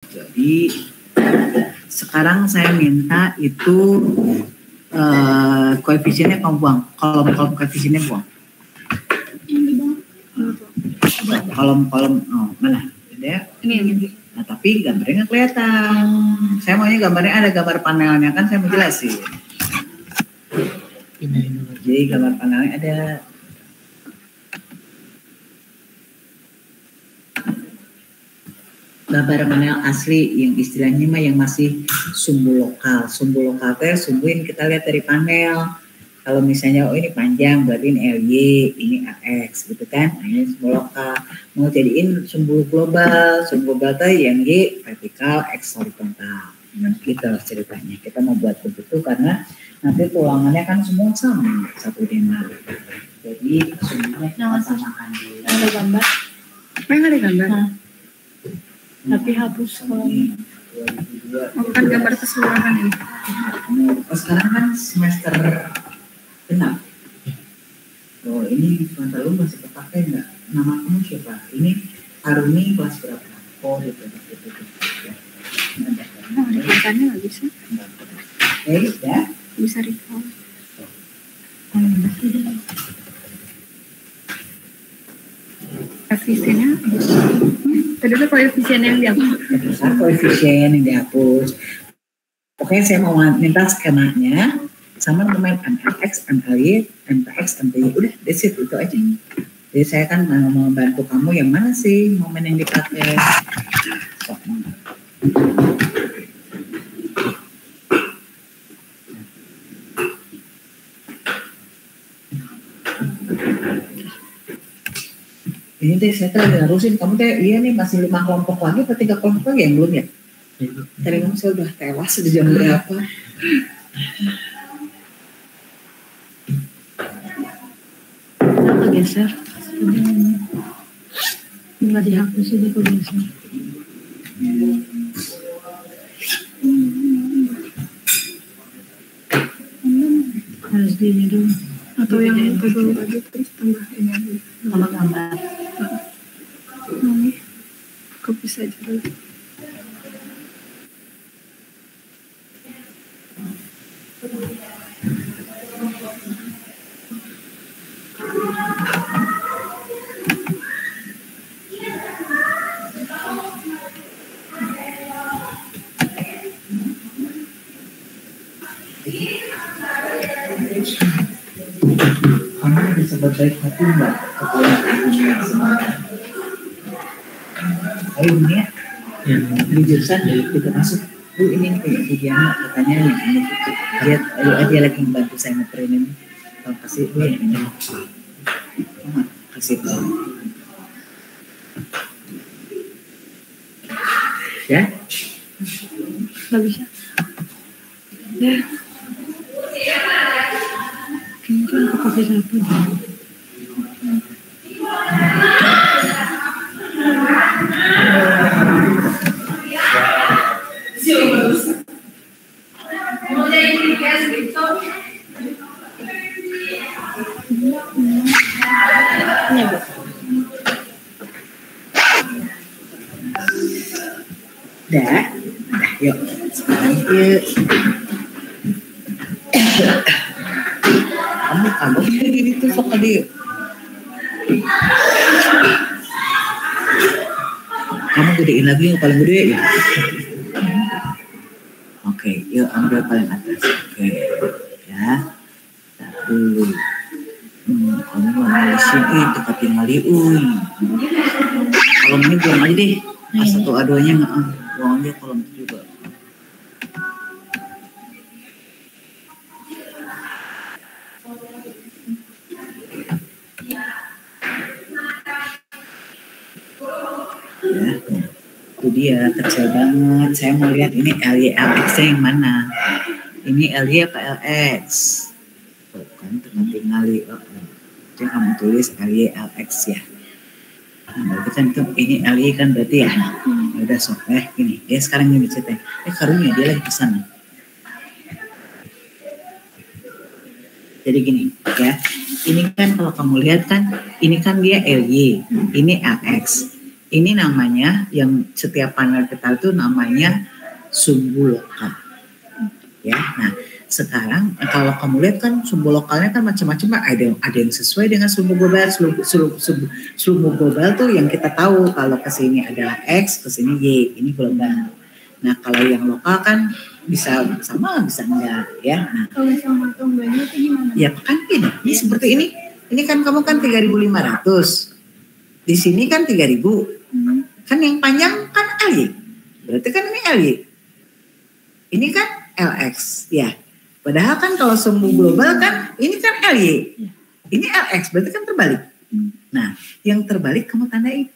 Jadi sekarang saya minta itu koefisiennya kamu buang, kolom koefisiennya buang. Kolom mana? Ada? Ini. Nah, tapi gambarnya nggak kelihatan. Saya maunya gambarnya ada gambar panelnya, kan saya mau jelasin. Jadi gambar panelnya ada. Gambar panel asli yang istilahnya mah yang masih sumbu lokal. Sumbu lokal teh sumbu yang kita lihat dari panel. Kalau misalnya ini panjang berarti ini LY, ini AX gitu kan. Nah, ini sumbu lokal. Mau jadiin sumbu global teh yang Y vertikal, X horizontal. Gitu ceritanya. Kita mau buat begitu karena nanti tulangannya kan semua sama satu dena. Jadi sumbunya kita samakan dulu. Ada gambar? Memang ada gambar. Tapi hapus kalau bukan gambar keseluruhan ini. Sekarang kan semester 6. Oh ini semester lu masih kepakai nggak? Nama kamu siapa? Ini Aruni kelas berapa? Oh gitu. Ya. Nah, recall-nya nggak bisa. Ya? Bisa recall. Koefisiennya tadi itu koefisien yang dihapus. Koefisien yang dihapus. Oke, saya mau minta skemanya sama dengan MX, MLY, MPX, MPY. Udah, that's it, itu aja. Jadi saya kan mau membantu kamu yang mana sih momen yang dipakai. Ini deh saya lagi ngarusin kamu deh, iya nih masih 5 kelompok lagi atau 3 kelompok lagi yang belum ya? Tadi kamu saya udah tewas di jam berapa? Kenapa geser? Nggak dihapus aja kok geser. Harus di ini dulu. Atau yang kedua lagi terus tambah ini aja. Tambah gambar. Ini copy saja dulu. Kamu bisa berbaik hati nggak kepada ibunya semangat? Ayo ini yang di jurusan kita masuk. Ini kayak Diana katanya yang ini. Lihat, ayo dia lagi membantu saya ngeprint ini. Kalau kasih yang ini. Kasih tahu. Ya? Nggak bisa. Ya. Mungkin aku pakai satu. Dah, yuk sekarang yuk. Kamu kayak gitu sok tadi. Kamu gedein lagi yang paling gede ya. Oke, yuk ambil paling atas. Oke, ya. Satu. Kamu ngalisin itu tapi ngaliun. Kalau ini buang aja deh. Satu A2-nya buang aja kolom itu juga. Ya, itu dia kecil banget. Saya mau lihat ini LY LX yang mana. Ini LY apa LX? Tuh kan tinggal itu yang kamu tulis LY LX ya. Nah, berarti kan itu ini LY kan berarti ya. Udah sok gini. Dia sekarang ini chat karunya dia lagi kesana. Jadi gini ya. Ini kan kalau kamu lihat kan ini kan dia LY, ini LX. Ini namanya yang setiap panel kita itu namanya sumbu lokal. Ya, nah sekarang kalau kamu lihat kan sumbu lokalnya kan macam-macam, ada yang sesuai dengan sumbu global. Sumbu global tuh yang kita tahu kalau ke sini adalah X, ke sini Y, ini global. Nah kalau yang lokal kan bisa sama bisa enggak ya. Nah, kalau sama tunggalnya itu gimana? Ya kan ini seperti ini. Ini kan kamu kan 3.500. Di sini kan 3.000. Kan yang panjang kan LY. Berarti kan ini LY. Ini kan LX ya. Padahal kan kalau sumbu global kan ini kan LY. Ini LX berarti kan terbalik. Nah, yang terbalik kamu tandain.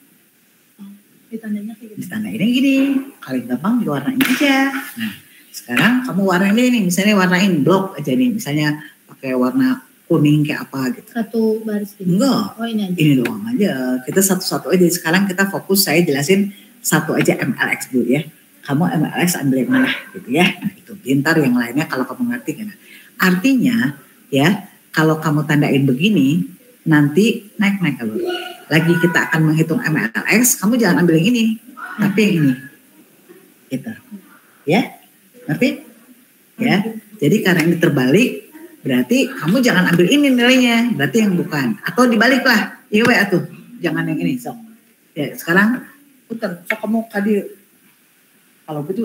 Ditandanya kayak gitu. Ditandainnya gini. Paling gampang diwarnain aja. Nah, sekarang kamu warnain ini, misalnya warnain blok aja nih. Misalnya pakai warna kuning kayak apa gitu. Satu baris gitu. Enggak. Oh ini aja. Ini doang aja. Kita satu-satu aja. Sekarang kita fokus, saya jelasin satu aja MLX dulu ya. Kamu MLX ambil yang mana gitu ya. Nah itu pintar, yang lainnya kalau kamu ngerti kan. Artinya ya kalau kamu tandain begini nanti naik kalau lagi kita akan menghitung MLX, kamu jangan ambil yang ini tapi yang ini gitu ya, ngerti ya. Jadi karena ini terbalik berarti kamu jangan ambil ini nilainya, berarti yang bukan, atau dibalik lah iya tuh, jangan yang ini sok ya. Sekarang putar sok kamu tadi kalau gitu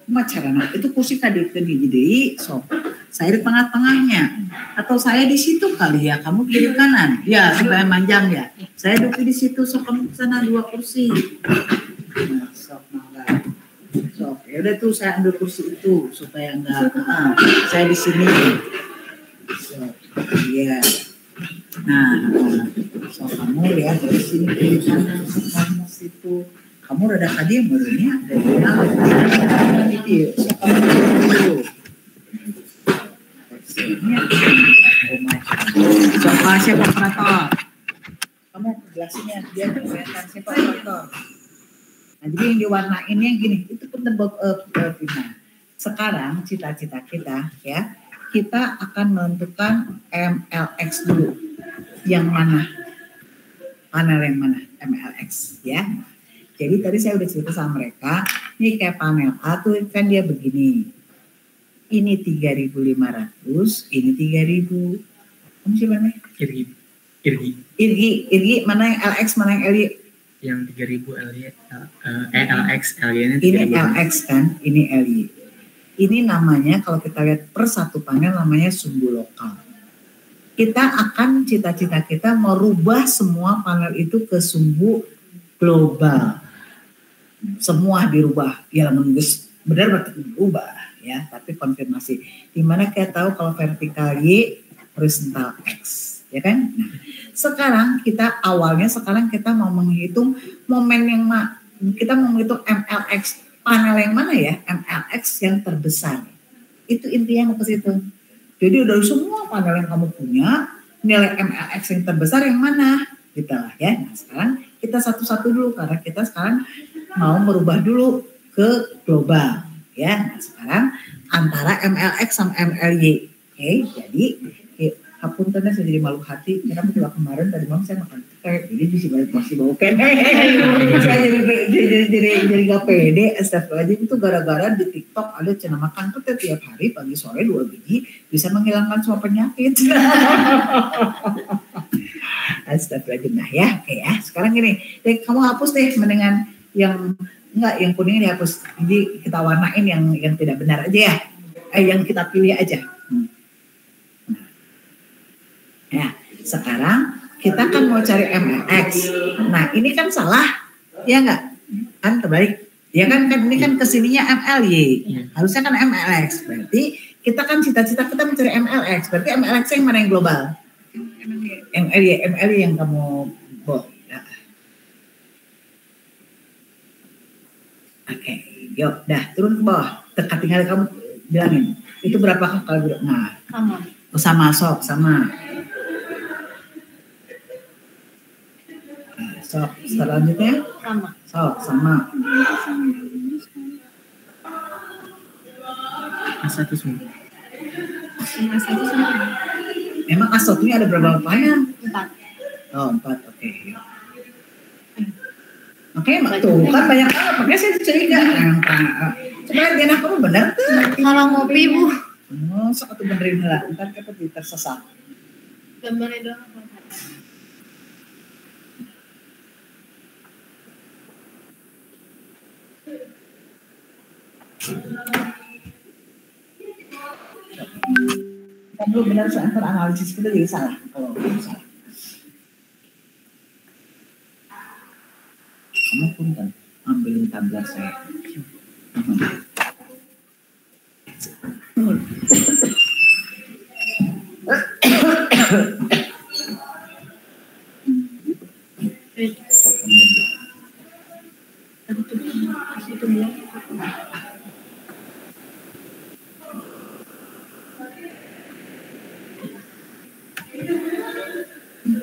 macarana itu kursi tadi jadi so saya di tengah-tengahnya atau saya di situ kali ya, kamu kiri kanan ya supaya manjang ya, saya duduk di situ, so kamu kesana 2 kursi. Nah, sok mangga sok ya udah tuh saya ambil kursi itu supaya enggak saya di sini so iya. Nah so kamu lihat dari sini kiri kanan kamu situ. Kamu rada tadi barunya dari video. So kamu dulu. Siapa operator? Kamu jelasinnya dia kelihatan siapa operator. Nah jadi yang diwarnain yang gini itu pun tebak sekarang cita-cita kita ya, kita akan menentukan MLX dulu. Yang mana? Panel yang mana? MLX ya. Jadi tadi saya udah cerita sama mereka, ini kayak panel A tuh kan dia begini. Ini 3.500, ini 3.000. Kamu siapa namanya? Irgi, mana yang LX, mana yang LY? Yang 3.000 LY, LX, LY-nya 3.000. Ini LX kan, ini LY. Ini namanya kalau kita lihat per satu panel namanya sumbu lokal. Kita akan cita-cita kita merubah semua panel itu ke sumbu global. Semua dirubah, ya menunggus benar berarti berubah ya, tapi konfirmasi. Dimana kita tahu kalau vertikal Y, horizontal X, ya kan? Nah, sekarang kita mau menghitung momen yang kita mau menghitung MLX panel yang mana ya? MLX yang terbesar. Itu intinya mau ke situ. Jadi dari semua panel yang kamu punya, nilai MLX yang terbesar yang mana? Gitu lah ya. Nah, sekarang kita satu-satu dulu karena kita sekarang mau merubah dulu ke global ya. Nah, sekarang antara MLX sama MLY. Oke, jadi hapunten saya jadi malu hati karena juga kemarin tadi malam saya makan kayak jadi bisa balik masih bau kene. Saya jadi gak pede. Astagfirullahaladzim, itu gara-gara di TikTok ada channel makan tuh tiap hari pagi sore 2 biji bisa menghilangkan semua penyakit. Astagfirullahaladzim. Nah ya, oke ya. Sekarang gini, kamu hapus deh mendingan yang enggak, yang kuning dihapus. Jadi kita warnain yang tidak benar aja ya. Yang kita pilih aja. Ya, sekarang kita kan mau cari MLX. Nah, ini kan salah. Ya enggak? Kan terbalik. Ya kan ini kan kesininya MLY. Harusnya kan MLX. Berarti kita kan cita-cita kita mencari MLX. Berarti MLX yang mana yang global? MLY yang kamu bawa. Oke, yuk, dah turun ke bawah. Tinggal kamu bilangin. Itu berapa kalau gitu? Nah, sama sok sama. Nah, sok selanjutnya sama. Sok sama. A1 semua. A1 sama. Emang A1 ini ada berapa panel? 4. Oh 4, oke. Makanya tuh kan banyak banget, makanya saya curiga. Coba lihat aku bener tuh. Kalau ngopi Bu. Oh, sok tuh benerin lah. Ntar kita tersesat. Gambarnya doang. Kan lu benar soal analisis kita jadi salah kalau salah. Kamu pun kan ambilin tablet saya.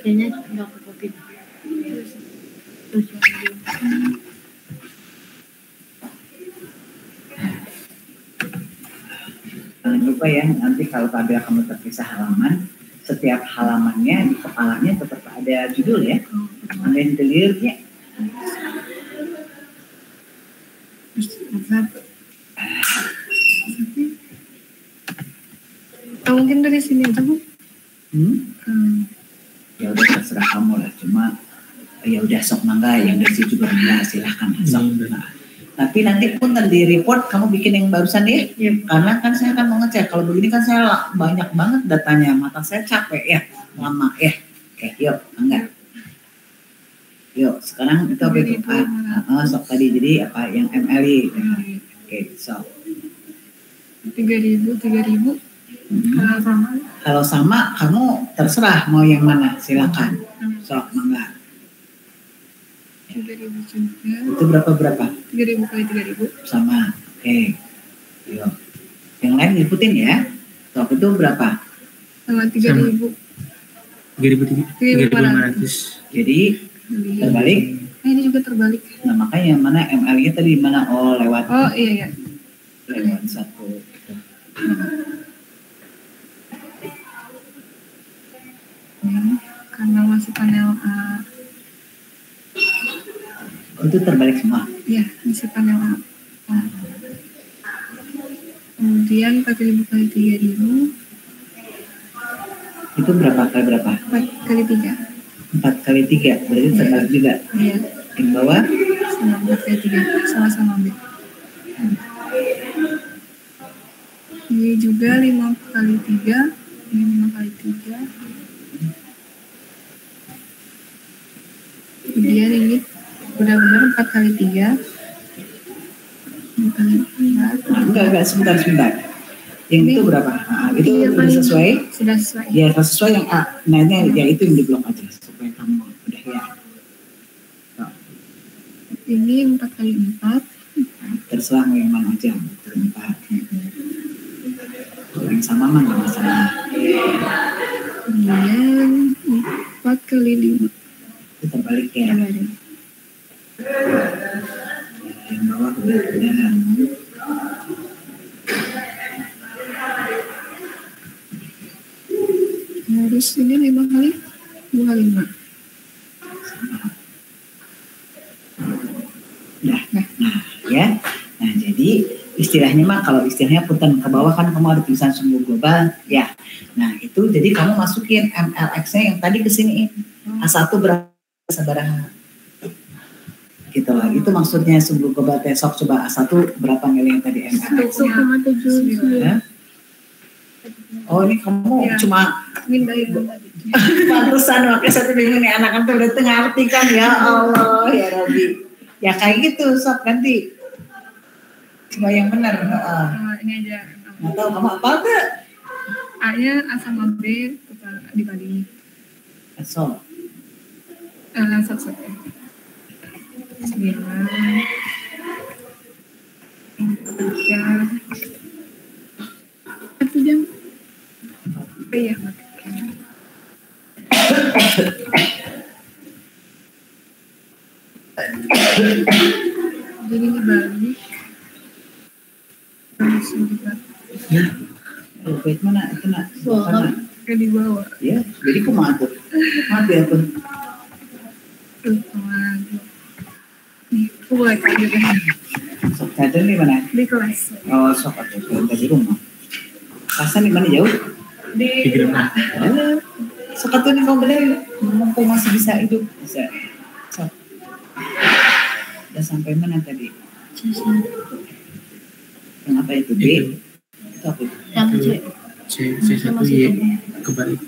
Kayaknya nggak kopi. Jangan lupa ya, nanti kalau tabel kamu terpisah halaman, setiap halamannya di kepalanya tetap ada judul ya. Ambil delirnya. Atau mungkin dari sini aja Bu. Ya udah terserah kamu lah, cuma ya udah sok mangga yang dari situ juga enggak, silahkan sok. Tapi nanti pun di report kamu bikin yang barusan ya, karena kan saya akan mau ngecek. Kalau begini kan saya banyak banget datanya, mata saya capek ya, lama ya. Oke, yuk, enggak. Yuk, sekarang itu apa itu? Sok tadi jadi apa yang MLI? Oke, sok. 3.000. Kalau sama kamu terserah mau yang mana, silakan. Sok mangga. 3.000 juga. Itu berapa? 3.000 kali 3.000. Sama. Oke. Yuk. Yang lain ikutin ya. Sok itu berapa? Sama 3.000. 3.500. Jadi terbalik. Ini juga terbalik. Nah makanya yang mana ML-nya tadi mana? Oh lewat. Oh iya. Lewat satu. Karena masih panel A. Itu terbalik semua. Iya, masih panel A. Kemudian 4.000 kali 3.000. Itu berapa kali berapa? 4 kali 3. 4 kali 3, berarti terbalik juga. Iya. Yang bawah? Sama 4 kali 3, sama-sama ambil. Ini juga 5 kali 3. Ini 5 kali 3. Kemudian ini benar-benar 4 kali 3. 4 kali 4. Enggak, sebentar. Yang ini, itu berapa? Nah, itu sudah sesuai? Sudah sesuai. Ya, sesuai yang A. Nah, ini ya itu yang diblok aja supaya kamu udah ya. Nah. Ini 4 kali 4. Terserah mau yang mana aja, 4. Yang sama mah nggak masalah. Kemudian 4 kali 5. Itu terbalik ya. Yang bawah benar-benar. Harus ini 5 kali 25. Nah, ya. Nah, jadi istilahnya mah kalau istilahnya punten ke bawah kan kamu ada tulisan sumbu global ya. Nah, itu jadi kamu masukin MLX-nya yang tadi ke sini. A1 berapa sabaraha? Gitu lah. Itu maksudnya sumbu global besok coba A1 berapa nilai yang tadi MLX? 1,7. Oh, ini kamu ya. Cuma mindahin pantesan pakai 1 minggu nih anak-anak udah ngerti kan ya Allah ya Robi. Ya kayak gitu sob ganti. Cuma yang benar. Ini aja. Nggak tahu kamu apa enggak? A-nya A sama B dibagi. Sob. Sob. 9. Ya. 1 jam. Iya. Jadi dibalik. Langsung dibalik. Ya. Wait mana? Kena. Kayak di bawah. Ya. Jadi kumaha tuh? Mati ya tuh. Aku boleh tanya kan? Sok jajan di mana? Di kelas. Oh, sok atau di rumah. Kelasnya di mana jauh? Di rumah. Sok atau nih kamu bener, mumpung masih bisa hidup. Bisa. Sok. Udah sampai mana tadi? Yang apa itu? B? Itu apa itu? Yang C. C1Y kebalik.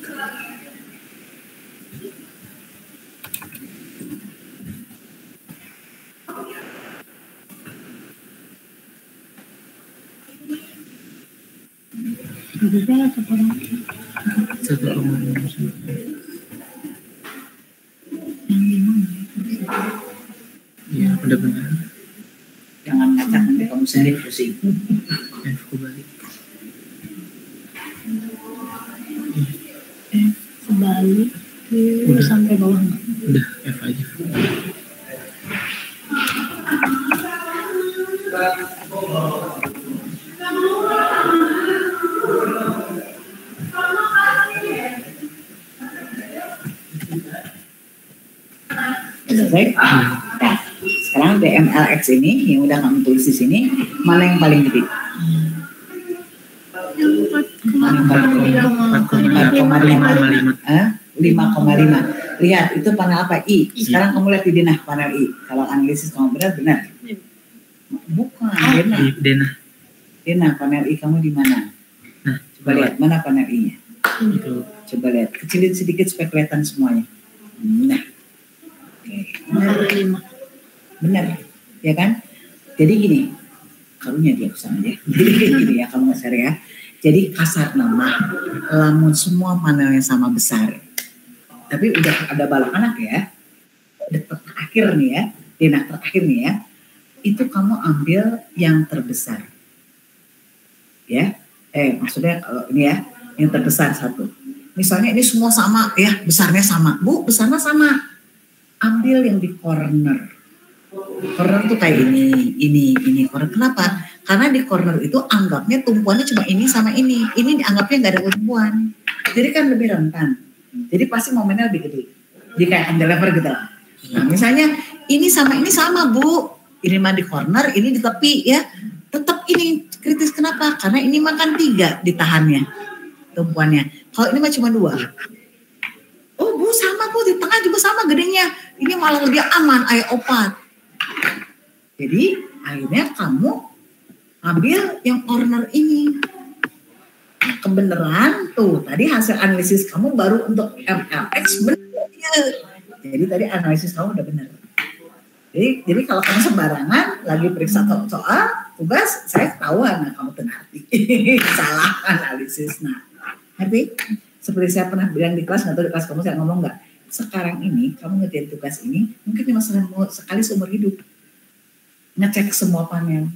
Berapa satu orang? 1,5. Yang 5. Iya, benar-benar. Jangan ngacak nanti kamu sendiri pusing. F kebalik. Kebalik. Udah. Sampai bawah. Udah F aja. Baik. Nah, sekarang DMLX ini yang udah kamu tulis di sini, mana yang paling gede? Yang 5,5. Lihat, itu panel apa? I. Sekarang kamu lihat di denah panel I. Kalau analisis kamu benar. Bukan, denah. Denah, panel I kamu di mana? Nah, Coba lihat, mana panel I-nya? itu. Coba lihat, kecilin sedikit supaya kelihatan semuanya. Nah. Oke. Benar, ya kan? Jadi gini, karunya dia kesana ya. Jadi gini ya, kamu ngasar ya. Jadi kasar nama, lamun semua panelnya sama besar. Tapi udah ada balak anak ya. Udah terakhir nih ya, denah terakhir nih ya. Itu kamu ambil yang terbesar. Ya, maksudnya kalau ini ya, yang terbesar satu. Misalnya ini semua sama ya, besarnya sama. Bu, besarnya sama. Ambil yang di corner. Corner tuh kayak ini corner. Kenapa? Karena di corner itu anggapnya tumpuannya cuma ini sama ini. Ini dianggapnya nggak ada tumpuan. Jadi kan lebih rentan. Jadi pasti momennya lebih gede. Jadi kayak cantilever gitu. Nah, misalnya ini sama Bu. Ini mah di corner, ini di tepi ya. Tetap ini kritis. Kenapa? Karena ini makan 3 ditahannya tumpuannya. Kalau ini mah cuma 2. Oh Bu sama Bu, di tengah juga sama gedenya. Ini malah lebih aman, ayo opat. Jadi akhirnya kamu ambil yang corner ini. Nah, kebenaran tuh tadi hasil analisis kamu baru untuk MLX benar. Jadi tadi analisis kamu udah benar. Jadi kalau kamu sembarangan lagi periksa soal tugas, saya ketahuan kamu tenarti. Salah analisis. Nah, ngerti? Seperti saya pernah bilang di kelas, nggak tahu di kelas kamu saya ngomong nggak. Sekarang ini kamu ngerjain tugas ini mungkin cuma sekali seumur hidup. Ngecek semua panel.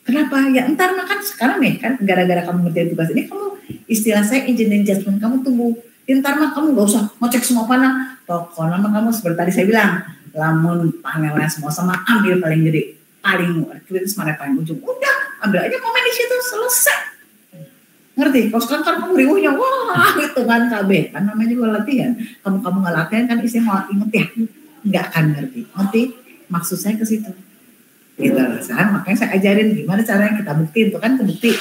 Kenapa? Ya entar makan sekarang nih kan gara-gara kamu ngerjain tugas ini kamu istilah saya engineering judgment kamu tumbuh. Entar mah kamu nggak usah ngecek semua panel. Pokoknya mah kamu seperti tadi saya bilang, lamun panelnya semua sama ambil paling gede, paling kritis mana paling ujung. Udah ambil aja komen di situ selesai. Ngerti? Kalau sekarang kamu riuhnya, wah itu kan KB, kan namanya juga latihan. Kamu nggak latihan kan isinya mau inget ya, nggak akan ngerti. Ngerti? Maksud saya ke situ. Gitu, sekarang makanya saya ajarin gimana caranya kita buktiin, itu kan kebukti.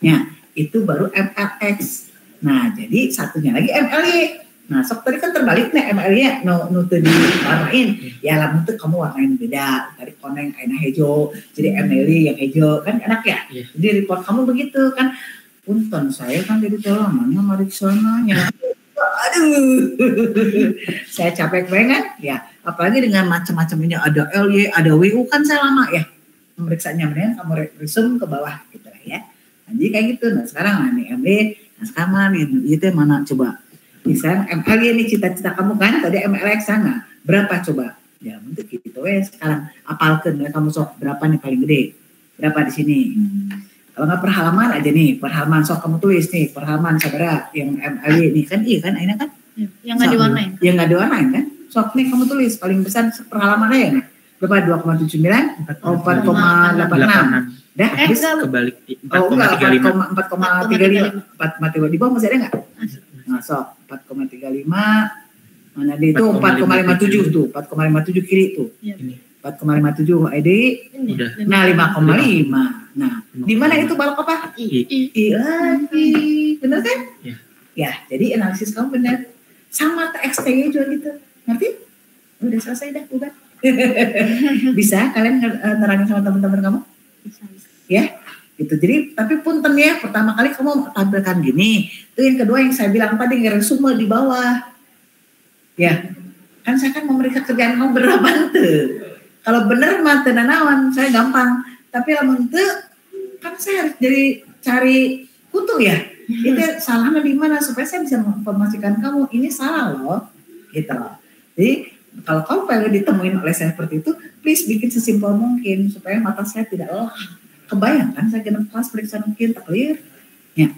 Ya, itu baru MLX. Nah, jadi satunya lagi MLY. Nah, sok tadi kan terbalik nih MLY, nutu diwarnain. Ya lah, nutu kamu warnain beda. Tadi koneng aina hijau, jadi MLY yang hijau kan enak ya. Jadi report kamu begitu kan. Punten saya kan jadi tolamannya mariksananya. Aduh, saya capek banget ya. Apalagi dengan macam-macam ini ada LY, ada WU kan saya lama ya memeriksanya. Mendingan kamu resume ke bawah gitu lah ya. Nah, jadi kayak gitu. Nah sekarang nih MB, nah sekarang nih itu mana coba? Misalnya MLY ini cita-cita kamu kan tadi MLX sana berapa coba? Ya untuk gitu ya sekarang apalkan ya kamu sok berapa nih paling gede? Berapa di sini? Kalau nggak per halaman aja nih, per halaman sok kamu tulis nih, per halaman saudara yang MLY ini kan iya kan, ini kan? Yang nggak diwarnain. Yang nggak diwarnain kan? Sok nih kamu tulis paling besar per halaman aja nih. Berapa? 2,79? 4,86. Dah habis kebalik 4,35. 4,35 di bawah masih ada nggak? Nah sok 4,35 mana di itu 4,57 tuh, 4,57 kiri tuh. 4,57 Edi. Udah. Nah 5,5. Nah di mana itu balok apa? I lagi. Bener kan? Iya. Ya jadi analisis kamu benar. Sama TXT-nya juga gitu. Ngerti? Udah selesai dah udah. Bisa kalian nerangin sama teman-teman kamu? Bisa. Ya gitu. Jadi tapi punten ya, pertama kali kamu tampilkan gini. Itu yang kedua yang saya bilang tadi ngeresume di bawah. Ya kan saya kan memeriksa kerjaan kamu berapa tuh. Kalau bener mah tenanawan saya gampang, tapi lamun teu kan saya harus jadi cari kutu ya. Itu salahnya di mana supaya saya bisa menginformasikan kamu ini salah loh, gitu loh. Jadi kalau kamu pengen ditemuin oleh saya seperti itu, please bikin sesimpel mungkin supaya mata saya tidak lelah. Kebayang kan saya genep kelas periksa mungkin tak clear, ya.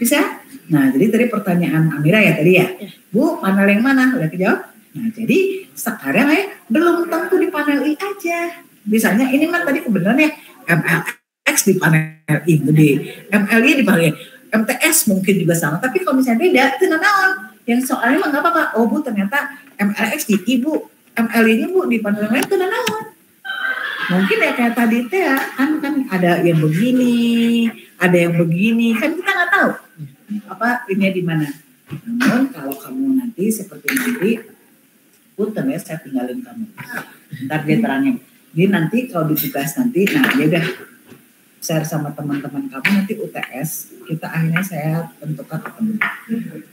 Bisa? Nah jadi tadi pertanyaan Amira ya tadi ya, Bu panel yang mana? Udah kejawab? Nah jadi sekarang belum tentu di panel I aja. Misalnya ini mah tadi kebenaran ya MLX di panel I gede, MLI di panel I, MTS mungkin juga sama. Tapi kalau misalnya beda, itu naon. Yang soalnya mah nggak apa-apa. Oh Bu ternyata MLX di Ibu, MLI-nya Bu di panel lain itu naon. Mungkin ya kayak tadi teh ya, kan ada yang begini, ada yang begini, kan kita nggak tahu apa ini di mana. Namun kalau kamu nanti seperti nanti punten ya saya tinggalin kamu. Ntar dia terangin. Jadi nanti kalau di tugas nanti, nah ya udah share sama teman-teman kamu nanti UTS. Kita akhirnya saya tentukan open book.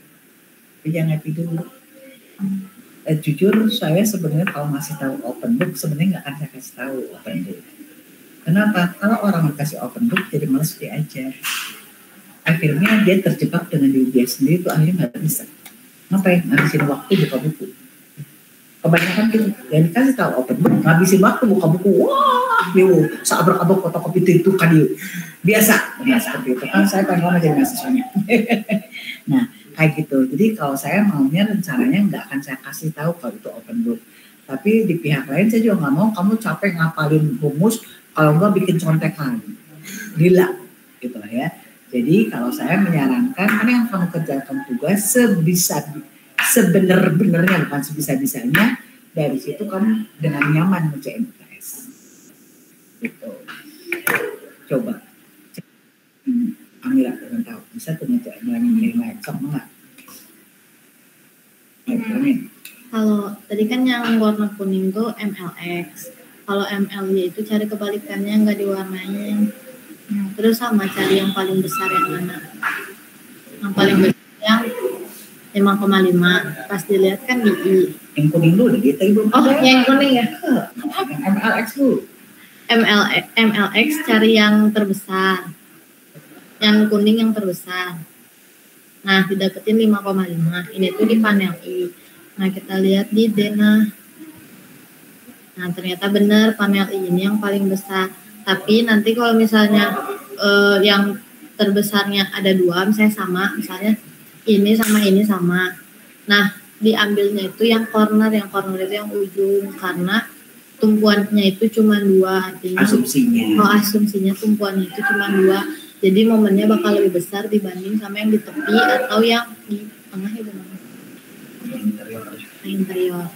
Tapi jangan happy dulu. Jujur saya sebenarnya kalau masih tahu open book sebenarnya nggak akan saya kasih tahu open book. Kenapa? Kalau orang dikasih open book jadi malas diajar. Akhirnya dia terjebak dengan diri dia sendiri, itu akhirnya nggak bisa. Ngapain? Ngabisin waktu buka buku. Kebanyakan gitu, yang dikasih tahu open book, ngabisin waktu buka buku, wah, yuk, seabrak-abrak fotokopi itu kan yuk, biasa seperti itu kan saya pengen ngomong jadi mahasiswanya. Nah kayak gitu, jadi kalau saya maunya rencananya nggak akan saya kasih tahu kalau itu open book, tapi di pihak lain saya juga nggak mau kamu capek ngapalin rumus kalau nggak bikin contekan, gila, gitu lah ya. Jadi kalau saya menyarankan, mana yang kamu kerjakan tugas sebenar-benarnya, bukan sebisa-bisanya, dari situ kamu dengan nyaman ngerjain UTS. Gitu. Coba. Amira pengen tahu, bisa tuh ngerjain yang lain, sama nggak? Kalau tadi kan yang warna kuning tuh MLX. Kalau MLY itu cari kebalikannya, nggak diwarnain. Terus sama cari yang paling besar yang mana? Yang paling besar yang 5,5. Pas dilihat kan di I. Yang kuning dulu deh, kita belum. Oh, yang kuning ya? Yang MLX dulu. MLX cari yang terbesar. Yang kuning yang terbesar. Nah, didapetin 5,5. Ini tuh di panel I. Nah, kita lihat di D. Nah, ternyata benar panel I ini yang paling besar. Tapi nanti kalau misalnya yang terbesarnya ada 2, misalnya sama, misalnya ini sama. Nah, diambilnya itu yang corner itu yang ujung, karena tumpuannya itu cuma 2, artinya asumsinya tumpuannya itu cuma 2. Jadi momennya bakal lebih besar dibanding sama yang di tepi atau yang di tengah itu interior.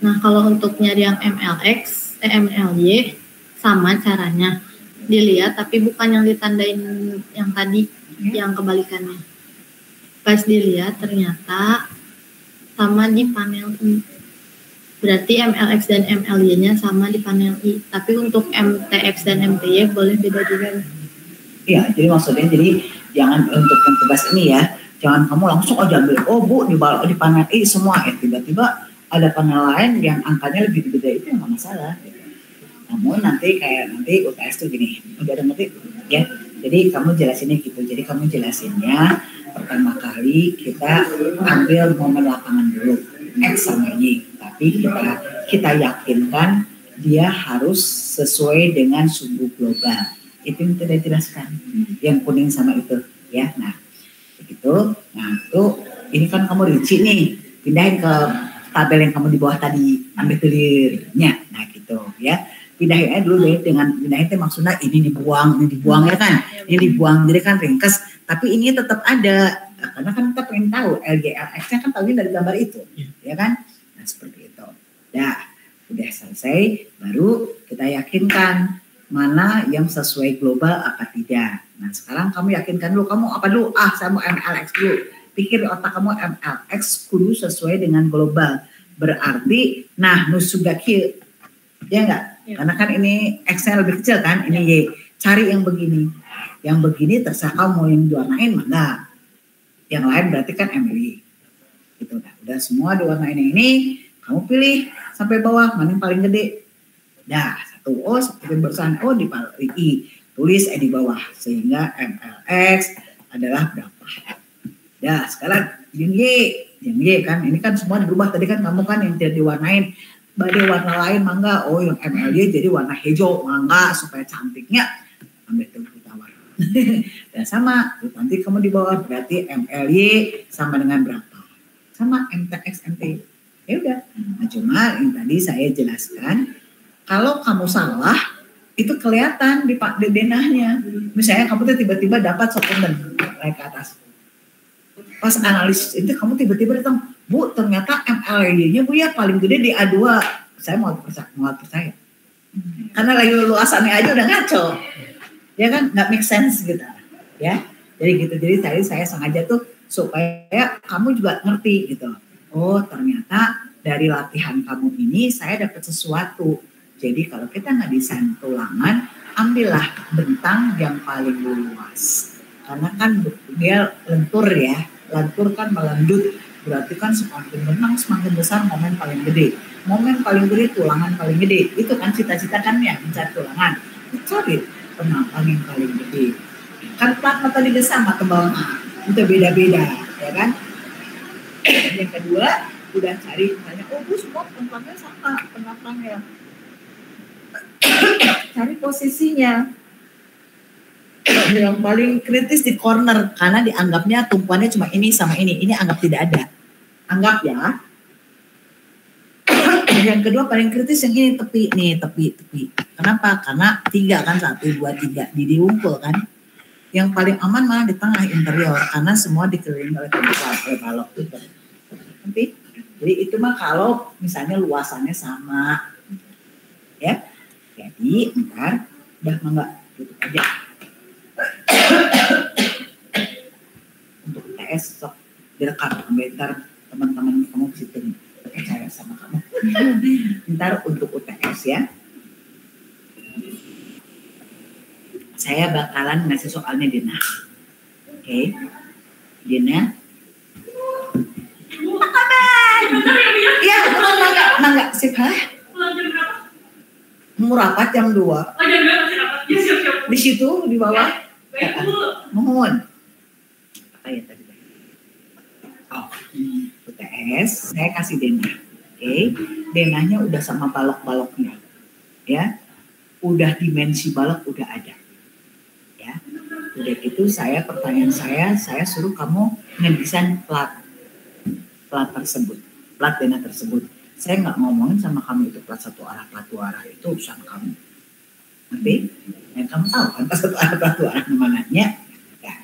Nah, kalau untuk nyari yang MLX, MLY sama caranya. Dilihat tapi bukan yang ditandain yang tadi, yang kebalikannya. Pas dilihat ternyata sama di panel I. Berarti MLX dan MLY-nya sama di panel I. Tapi untuk MTX dan MTY boleh beda juga. Iya, jadi maksudnya jangan untuk yang tugas ini ya, jangan kamu langsung aja ambil, oh Bu di panel I semua, tiba-tiba ada panel lain yang angkanya lebih gede, itu nggak masalah. Namun nanti UTS tuh gini, udah ada ngerti ya. Jadi kamu jelasinnya gitu. Jadi kamu jelasinnya pertama kali kita ambil momen lapangan dulu, X sama Y. Tapi kita yakinkan dia harus sesuai dengan suhu global. Itu yang tidak dijelaskan. Yang kuning sama itu, ya. Nah, begitu. Nah, tuh ini kan kamu rinci nih, pindahin ke tabel yang kamu di bawah tadi, ambil telirnya. Nah, gitu, ya. Pindahin aja dulu deh, dengan pindahin itu maksudnya ini dibuang ya kan, ini dibuang, jadi kan ringkas, tapi ini tetap ada, karena kan kita pengen tahu LGLX-nya kan tahunya dari gambar itu, ya kan, nah seperti itu. Dah, udah selesai, baru kita yakinkan mana yang sesuai global apa tidak. Nah sekarang kamu yakinkan dulu, kamu apa dulu? Saya mau MLX dulu. Pikir di otak kamu MLX kudu sesuai dengan global. Berarti, nah nusugaki, ya enggak? Ya. Karena kan ini X-nya lebih kecil kan, ini Y. Cari yang begini. Yang begini terserah kamu mau yang diwarnain, enggak. Yang lain berarti kan MLY. Gitu, udah semua diwarnain ini, kamu pilih sampai bawah, mana yang paling gede. Dah, satu O seperti barusan O di I, tulis di bawah. Sehingga MLX adalah berapa. Dah, sekarang yang Y kan, ini kan semua berubah. Tadi kan kamu kan yang tidak diwarnain, badai warna lain mangga. Oh yang MLY jadi warna hijau mangga supaya cantiknya. Ambil tuh tawar. Dan sama, nanti kamu di bawah berarti MLY sama dengan berapa? Sama MTX MT. Ya udah. Nah cuma yang tadi saya jelaskan, kalau kamu salah itu kelihatan di denahnya. Misalnya kamu tuh tiba-tiba dapat sekunden naik ke atas. Pas analisis itu kamu tiba-tiba datang, Bu ternyata MLY-nya Bu ya paling gede di A2. Saya mau percaya. Karena lagi luasannya aja udah ngaco. Ya kan nggak make sense gitu. Ya. Jadi gitu. Jadi tadi saya sengaja tuh supaya kamu juga ngerti gitu. Oh ternyata dari latihan kamu ini saya dapat sesuatu. Jadi kalau kita nggak desain tulangan, ambillah bentang yang paling luas. Karena kan dia lentur ya. Lentur kan melendut, berarti kan semakin benang semakin besar momen paling gede. Momen paling gede tulangan paling gede. Itu kan cita-cita kan ya mencari tulangan. Cari penampan yang paling gede. Kan plat mata di sama tebal itu beda-beda, ya kan? Yang kedua udah cari tanya, oh Bu semua penampannya sama penampannya. Cari posisinya. Yang paling kritis di corner karena dianggapnya tumpuannya cuma ini sama ini anggap tidak ada, anggap ya. Yang kedua paling kritis yang ini tepi. Kenapa? Karena 3 kan 1, 2, 3 diumpul kan. Yang paling aman malah di tengah interior karena semua dikelilingi oleh balok itu. Jadi itu mah kalau misalnya luasannya sama, ya. Jadi ntar udah enggak tutup aja. Untuk UTS sok direkam, ntar teman-teman kamu situ percaya sama kamu. Ntar untuk UTS ya, saya bakalan ngasih soalnya Dina. Oke, Dina. Iya, mangga sip ha? Mau rapat jam 2. Di situ di bawah. Mohon. Apa ya tadi? Oh, UTS saya kasih denah. Oke, denahnya udah sama balok-baloknya. Ya. Udah dimensi balok udah ada. Ya. Udah gitu pertanyaan saya suruh kamu ngedesain plat tersebut, plat denah tersebut. Saya nggak ngomongin sama kamu itu plat 1 arah, plat 2 arah itu urusan kamu. Tapi yang kamu tahu kan plat 1 arah, plat 2 arah mananya. Ya.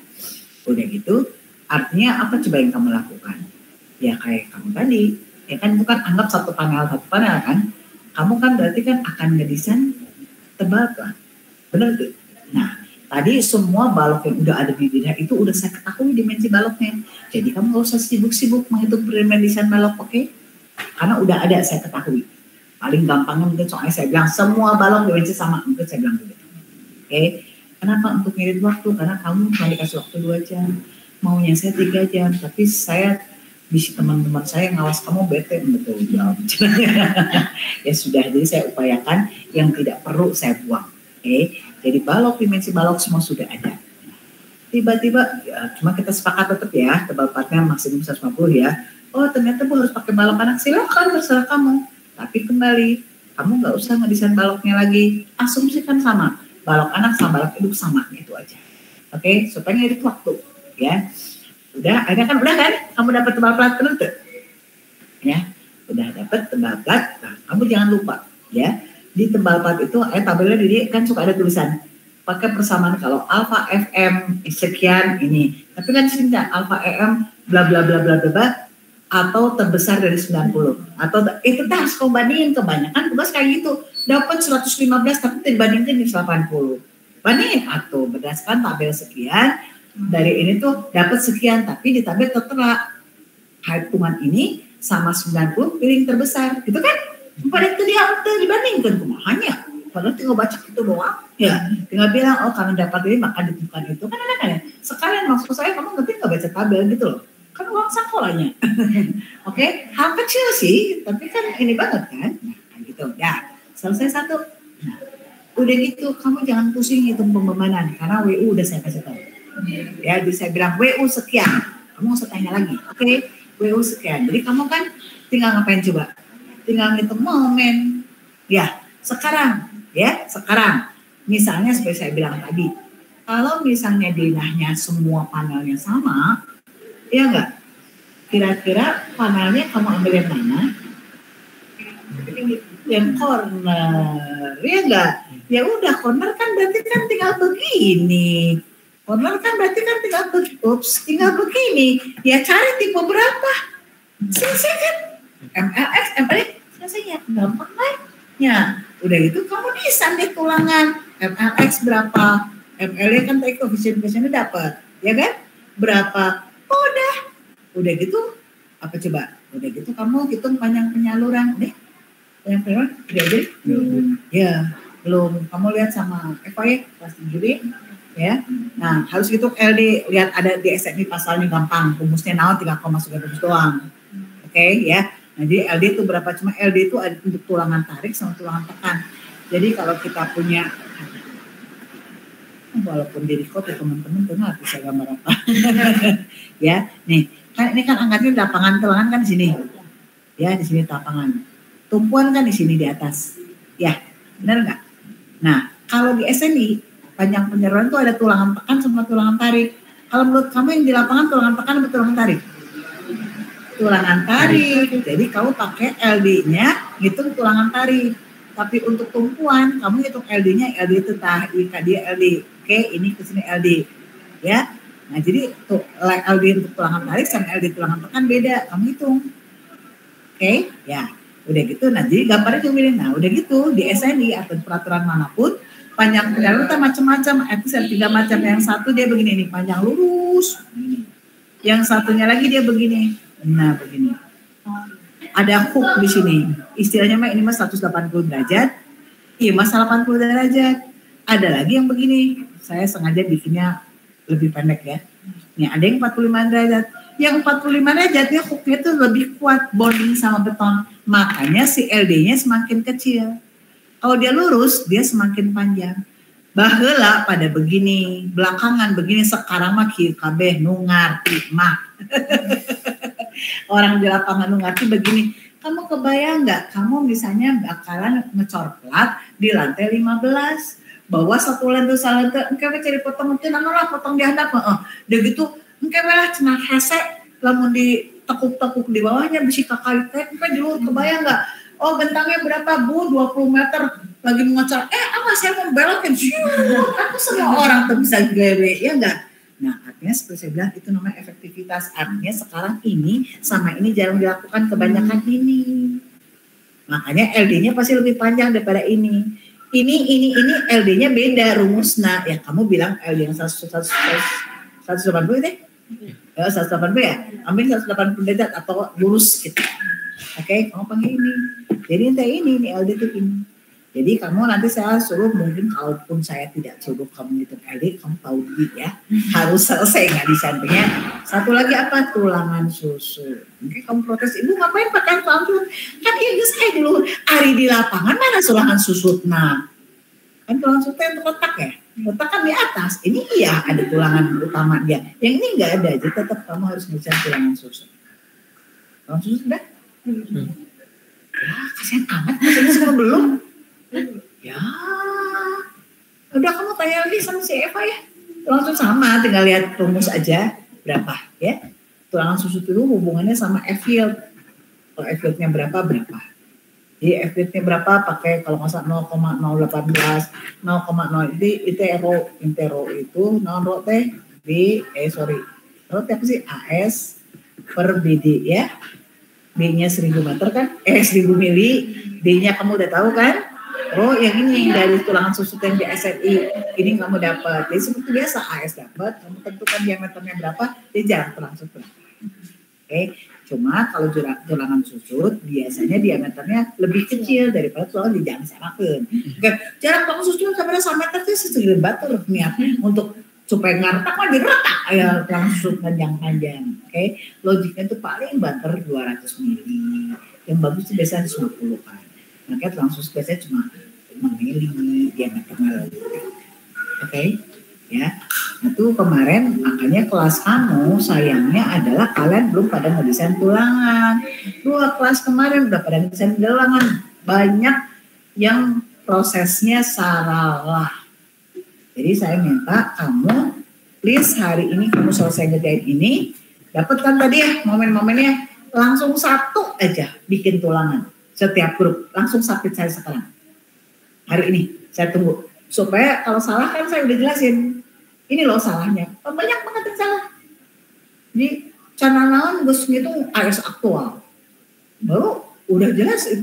Udah gitu, artinya apa coba yang kamu lakukan? Ya kayak kamu tadi, ya kan bukan anggap satu panel kan? Kamu kan berarti kan akan ngedesain tebal plat. Benar tuh? Nah, tadi semua balok yang udah ada di denah itu udah saya ketahui dimensi baloknya. Jadi kamu nggak usah sibuk-sibuk menghitung desain balok, oke? Karena udah ada saya ketahui. Paling gampangnya mungkin soalnya saya bilang semua balok dimensi sama, mungkin saya bilang begitu. Oke? Kenapa untuk ngirit waktu? Karena kamu cuma dikasih waktu 2 jam. Maunya saya 3 jam, tapi saya bisi teman-teman saya ngawas kamu bete betul jawab. Ya sudah, jadi saya upayakan yang tidak perlu saya buang. Oke? Jadi balok, dimensi balok semua sudah ada. Tiba-tiba, ya, cuma kita sepakat tetap ya, tebal platnya maksimum 150 ya. Oh ternyata Bu harus pakai balok anak, silakan terserah kamu. Tapi kembali, kamu nggak usah ngedesain baloknya lagi. Asumsikan sama, balok anak sama balok hidup sama, gitu aja. Oke, supaya ngirit waktu, ya. Udah kan? Kamu dapat tebal plat penentu, ya. Udah dapat tebal plat, nah, kamu jangan lupa, ya. Di tebal plat itu, tabelnya di kan suka ada tulisan. Pakai persamaan kalau alfa FM sekian ini. Tapi kan sini alfa EM bla bla bla bla bla. atau terbesar dari 90 atau itu harus kau bandingin. Kebanyakan tugas kayak gitu, dapat 115 tapi dibandingkan di 80. Bandingin atau berdasarkan tabel sekian dari ini tuh dapat sekian tapi di tabel tertera hitungan ini sama 90 pilih yang terbesar gitu kan. Pada itu dia dibandingkan kumahanya. Padahal tinggal baca itu doang ya, tinggal bilang oh karena dapat ini maka ditentukan itu kan enak kan ya. Sekalian maksud saya kamu ngerti nggak baca tabel gitu loh, kan uang sekolahnya. Oke, hal kecil sih tapi kan ini banget kan. Nah kan gitu ya, selesai satu. Nah udah gitu kamu jangan pusing hitung pembebanan karena WU udah saya kasih tahu ya. Jadi saya bilang WU sekian, kamu usah tanya lagi. Oke, WU sekian. Jadi kamu kan tinggal ngapain coba, tinggal ngitung momen ya. Sekarang misalnya seperti saya bilang tadi, kalau misalnya denahnya semua panelnya sama, ya enggak? Kira-kira panelnya kamu ambil yang mana? Yang corner, ya enggak? Ya udah corner kan berarti kan tinggal begini. Corner kan berarti kan tinggal begini. Ya cari tipe berapa? Selesai kan? MLX, MLX, selesai ya, gampang kan? Ya, udah gitu kamu bisa deh tulangan MLX berapa, MLY kan tadi koefisien-koefisiennya dapat, ya kan? Berapa? Udah gitu apa coba? Udah gitu kamu hitung panjang penyaluran deh. Panjang penyaluran udah jadi? Ya, belum. Kamu lihat sama Eva ya, kelas 7 ya. Nah, harus gitu LD, lihat ada di SMI pasalnya gampang, rumusnya naon 3 masuk ke rumus doang. Oke, ya. Nah, jadi LD itu berapa? Cuma LD itu ada untuk tulangan tarik sama tulangan tekan. Jadi kalau kita punya, walaupun di record ya teman-teman tuh bisa gambar apa. Ya, nih, kan ini kan angkatnya lapangan tulangan kan di sini. Ya, di sini lapangan. Tumpuan kan di sini di atas. Ya, benar nggak? Nah, kalau di SNI, panjang penyaluran itu ada tulangan tekan sama tulangan tarik. Kalau menurut kamu yang di lapangan tulangan tekan atau tulangan tarik? Tulangan tarik. Jadi kamu pakai LD-nya hitung tulangan tarik. Tapi untuk tumpuan kamu hitung LD-nya, LD itu dia LD. Oke, ini ke sini LD. Ya. Nah, jadi LD untuk tulangan tarik sama LD tulangan tekan beda, kamu hitung. Oke, ya. Udah gitu. Nah, jadi gambarnya cuma ini. Nah, udah gitu di SNI atau peraturan manapun panjang penyaluran macam-macam, itu ada 3 macam. Yang satu dia begini nih, panjang lurus. Yang satunya lagi dia begini. Nah, begini. Ada hook di sini. Istilahnya mah ini mah 180 derajat. Iya, mas 80 derajat. Ada lagi yang begini. Saya sengaja bikinnya lebih pendek ya. Nih, ada yang 45 derajat. Yang 45 derajat dia hooknya tuh lebih kuat bonding sama beton. Makanya si LD-nya semakin kecil. Kalau dia lurus, dia semakin panjang. Baheula pada begini, belakangan begini, sekarang mah kieu kabeh nu ngarti mah. Orang di lapangan nu ngarti begini. Kamu kebayang nggak? Kamu misalnya bakalan ngecor plat di lantai 15. Bawa satu lantai engke we cari potong teh lah potong di handap heeh. Udah gitu engke we lah cenah hese lamun di tekuk-tekuk di bawahnya bisi kakak teh engke di luar kebayang nggak? Oh bentangnya berapa Bu? 20 meter lagi mengocor. Awas saya mau belokin. Aku semua orang tuh bisa gawe, ya enggak? Nah artinya seperti saya bilang itu namanya efektivitas. Artinya sekarang ini sama ini jarang dilakukan kebanyakan ini. Makanya LD-nya pasti lebih panjang daripada ini. Ini LD-nya beda rumusnya. Ya kamu bilang LD yang 180 deh. Ya 180 ya. Ambil 180 derajat atau lurus gitu. Oke, kamu panggil ini. Jadi ini LD itu ini. Jadi kamu nanti saya suruh, mungkin kalaupun saya tidak suruh kamu hitung LD, kamu tahu ya. Harus selesai nggak di sampingnya. Satu lagi apa? Tulangan susu. Oke, kamu protes, ibu ngapain pakai tulangan susu? Kan iya saya dulu hari di lapangan mana tulangan susut. Nah, kan tulangan susu yang terletak ya. Letak kan di atas. Ini iya ada tulangan utama dia. Yang ini nggak ada, jadi tetap kamu harus ngejar tulangan susu. Tulangan susu sudah? Ya, kasihan amat, masih semua belum. Ya, udah kamu tanya lagi sama si Eva ya. Langsung sama, tinggal lihat rumus aja berapa ya. Tulangan susu itu hubungannya sama F-yield. Kalau F-yieldnya berapa. Jadi F-yieldnya berapa pakai kalau nggak salah 0,018, 0,0 intero itu non teh B, rot apa sih AS per BD ya. B-nya 1000 meter kan, 1000 mili, D-nya kamu udah tahu kan? Oh, yang ini dari tulangan susut yang di SNI, ini kamu dapat. Jadi seperti biasa, AS dapat, kamu tentukan diameternya berapa, dia tulang susut. Oke, cuma kalau tulangan susut biasanya diameternya lebih kecil daripada tulangan di jangan samakan. Oke, jarak tulang susut sampai 1 meter itu segede batur niat untuk supaya ngartak mah diretak ya tulang susut panjang-panjang. Oke, logiknya itu paling banter 200 mili. Yang bagus itu biasanya 50 kan. Makanya tulang susut biasanya cuma 5 mili diameternya. Oke, ya. Nah tuh kemarin makanya kelas kamu sayangnya adalah kalian belum pada ngedesain tulangan. 2 kelas kemarin udah pada ngedesain tulangan. Banyak yang prosesnya salah. Jadi saya minta kamu please hari ini kamu selesai ngerjain ini. Dapatkan tadi ya momen-momennya. Langsung 1 aja bikin tulangan. Setiap grup. Langsung submit saya sekarang. Hari ini saya tunggu. Supaya kalau salah kan saya udah jelasin. Ini loh salahnya. Oh, banyak banget yang salah. Jadi channel gus itu AS aktual. Baru udah jelas itu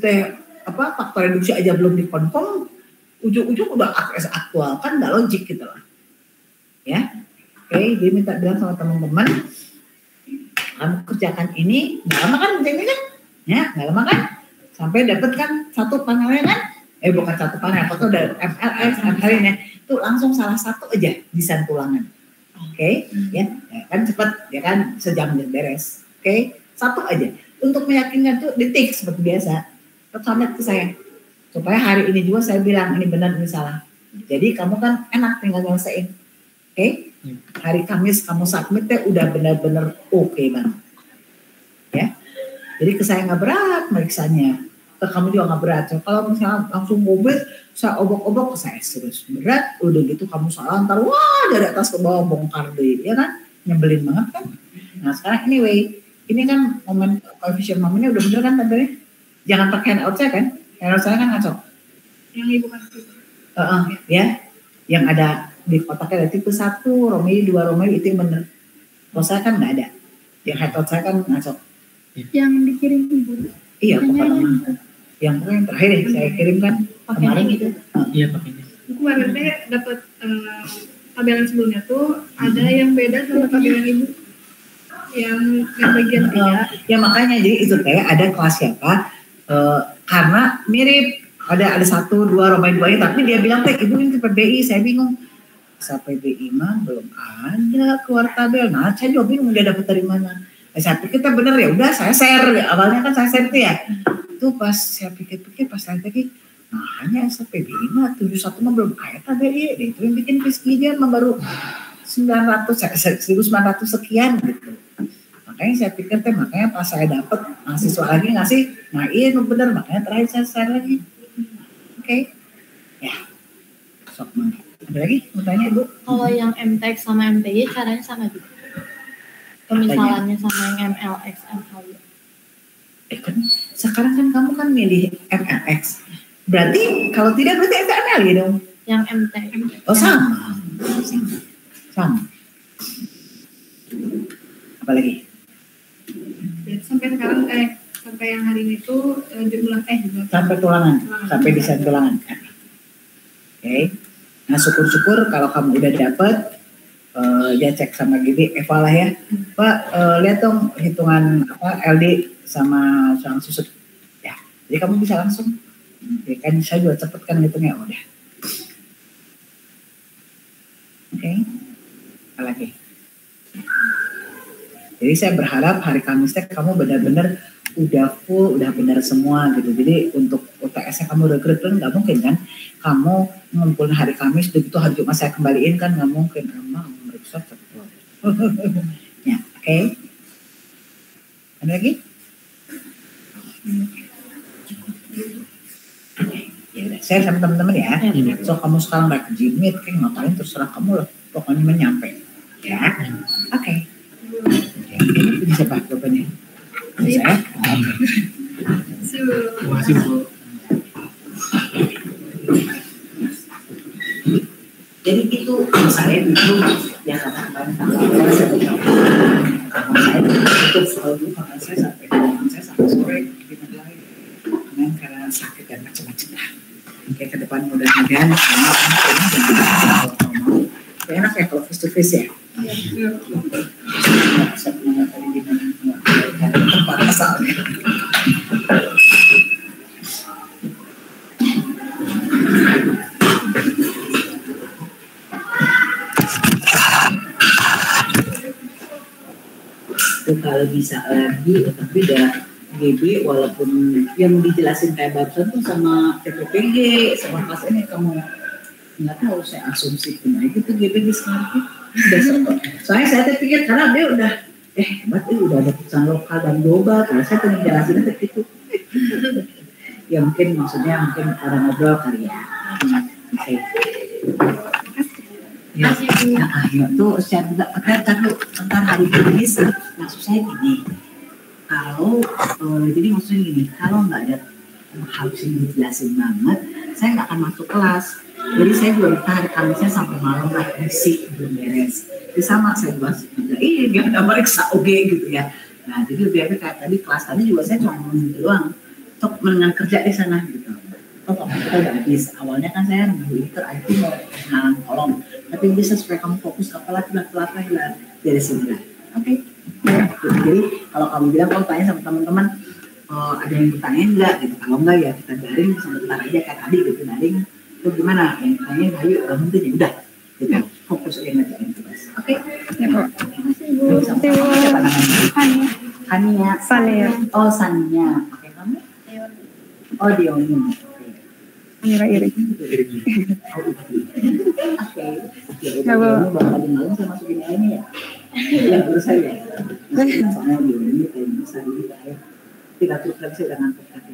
faktor reduksi aja belum dikonfirm, ujung-ujung udah AS aktual kan nggak logik gitu lah. Ya, oke. Jadi minta bilang sama teman-teman, kamu kerjakan ini, nggak lama kan ini kan? Ya, nggak lama kan? Sampai dapat kan 1 panelnya kan? Bukan 1 panel, atau udah MLX, ML-nya. Itu langsung salah 1 aja desain tulangan. Oke, ya kan cepat, ya kan sejam beres. Oke, 1 aja. Untuk meyakinkan tuh detik seperti biasa. Terus submit ke saya. Supaya hari ini juga saya bilang ini benar ini salah. Jadi kamu kan enak tinggal nyelesain. Oke? Hari Kamis kamu submit udah benar-benar oke banget. Ya. Jadi ke saya nggak berat meriksanya. Ke kamu juga nggak berat. So, kalau misalnya langsung mobil, saya obok-obok ke saya serius berat. Udah gitu kamu salah ntar wah dari atas ke bawah bongkar deh, ya kan? Nyebelin banget kan? Nah sekarang anyway, ini kan momen koefisien momennya udah bener kan tadi? Jangan pakai handout saya kan? Handout saya kan ngaco. Yang ibu kasih. Ya, yang ada di kotaknya ada tipe 1, Romeo 2 Romeo itu yang bener. Kalau saya kan nggak ada. Yang handout saya kan ngaco. Yang dikirim ibu. Iya, pokoknya. Yang terakhir ya, saya kirimkan kemarin gitu. Iya pakainya. Kemarin saya dapat tabelan sebelumnya tuh ada yang beda sama tabelan ibu. Yang bagian 3. Ya makanya jadi itu ada kelas siapa karena mirip ada 1, 2 Romeo 2 tapi dia bilang ibu ini PBI, saya bingung. Sampai PBI mah belum ada keluar tabel. Nah, saya juga bingung dia dapat dari mana. Saya pikir kita bener ya, udah saya share. Awalnya kan saya share tuh ya. Itu pas saya pikir-pikir pas saya lagi, nah hanya SPBI mah 71 mah belum ada tabelnya. Itu yang bikin Fiskidian mah baru 1900 sekian gitu. Makanya saya pikir makanya pas saya dapat mahasiswa lagi ngasih, nah iya bener makanya terakhir saya share lagi. Oke. Ya. Sok mana? Ada lagi mau tanya Ibu? Kalau yang MTX sama MTY caranya sama juga. Pemisalannya sama yang MLX, MLY. Kan sekarang kan kamu kan milih MLX. Berarti kalau tidak berarti ML ya dong? Yang MTX. Oh sama. Apa lagi? Sampai sekarang sampai yang hari ini tuh jumlah juga. Sampai tulangan, sampai desain tulangan. Oke. Nah syukur-syukur kalau kamu udah dapet. Dia cek sama Gini, Eva lah ya, Pak lihat dong hitungan LD sama tulang susut ya, jadi kamu bisa langsung ya kan, saya juga cepet kan hitungnya udah. Oke. Apa lagi? Jadi saya berharap hari Kamis kamu benar-benar udah full, udah benar semua gitu. Jadi untuk UTS-nya kamu udah keren nggak mungkin kan kamu ngumpulin hari Kamis begitu hari Jumat saya kembaliin kan nggak mungkin. Emang meriksa cepet. Ya, oke. Ada lagi? Ya udah, share sama teman-teman ya. So kamu sekarang lagi jimit, kayak ngapain terserah kamu lah. Pokoknya menyampe. Ya, oke. Ya, ini punya siapa jawabannya? Saya. Terima kasih Bu. Jadi itu saya dulu yang katakan saya itu kalau dulu kakak saya sampai sore gimana lagi? Karena sakit dan macam-macam lah. Mungkin ke depan mudah-mudahan enak ya kalau face to face ya. Saya pernah tadi gimana tempat asalnya. Kalau bisa lagi, tapi udah GB walaupun yang dijelasin kayak barusan tuh sama TPPG sama pas ini kamu nggak tahu, saya asumsi punya gitu GB di sekarang besok. Soalnya saya pikir karena dia udah hebat, udah ada perusahaan lokal dan global. Kalau saya pengen jelasin itu ya mungkin maksudnya mungkin orang ngobrol kali ya. Oke. Ya, tuh saya tidak tentang hari ini maksud saya gini. Kalau jadi maksudnya gini, kalau nggak ada harus dijelasin banget, saya nggak akan masuk kelas. Jadi saya belum tahan kamisnya sampai malam lah, isi belum beres. Jadi sama saya bahas, ini dia udah meriksa oke gitu ya. Nah jadi biar kayak tadi kelas tadi juga saya cuma ngomong gitu doang, untuk menengah kerja di sana gitu. Kalau kita udah habis, awalnya kan saya dulu itu IT mau kenalan kolom, tapi bisa supaya kamu fokus apalah lah dari sini lah. Oke. Jadi kalau kamu bilang kamu tanya sama teman-teman, ada yang bertanya enggak gitu, kalau enggak ya kita daring sebentar aja kayak tadi gitu, daring itu gimana yang tanya ayo penting ya udah gitu, fokus aja ngerjain tugas. Oke. Ya kok. Siapa namanya? Hania. Oh Sania. Oke, kamu? Oh Dioni. Iri. Oke. Ini bakal di malam saya masukin ini ya. Yang urus saya. Soalnya Dioni kayak besar gitu ya. Tidak tuh kan saya udah ngantuk tadi.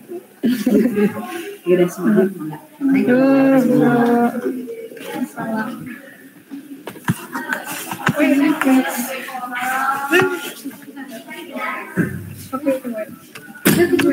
Udah semangat enggak? Salam. Oke,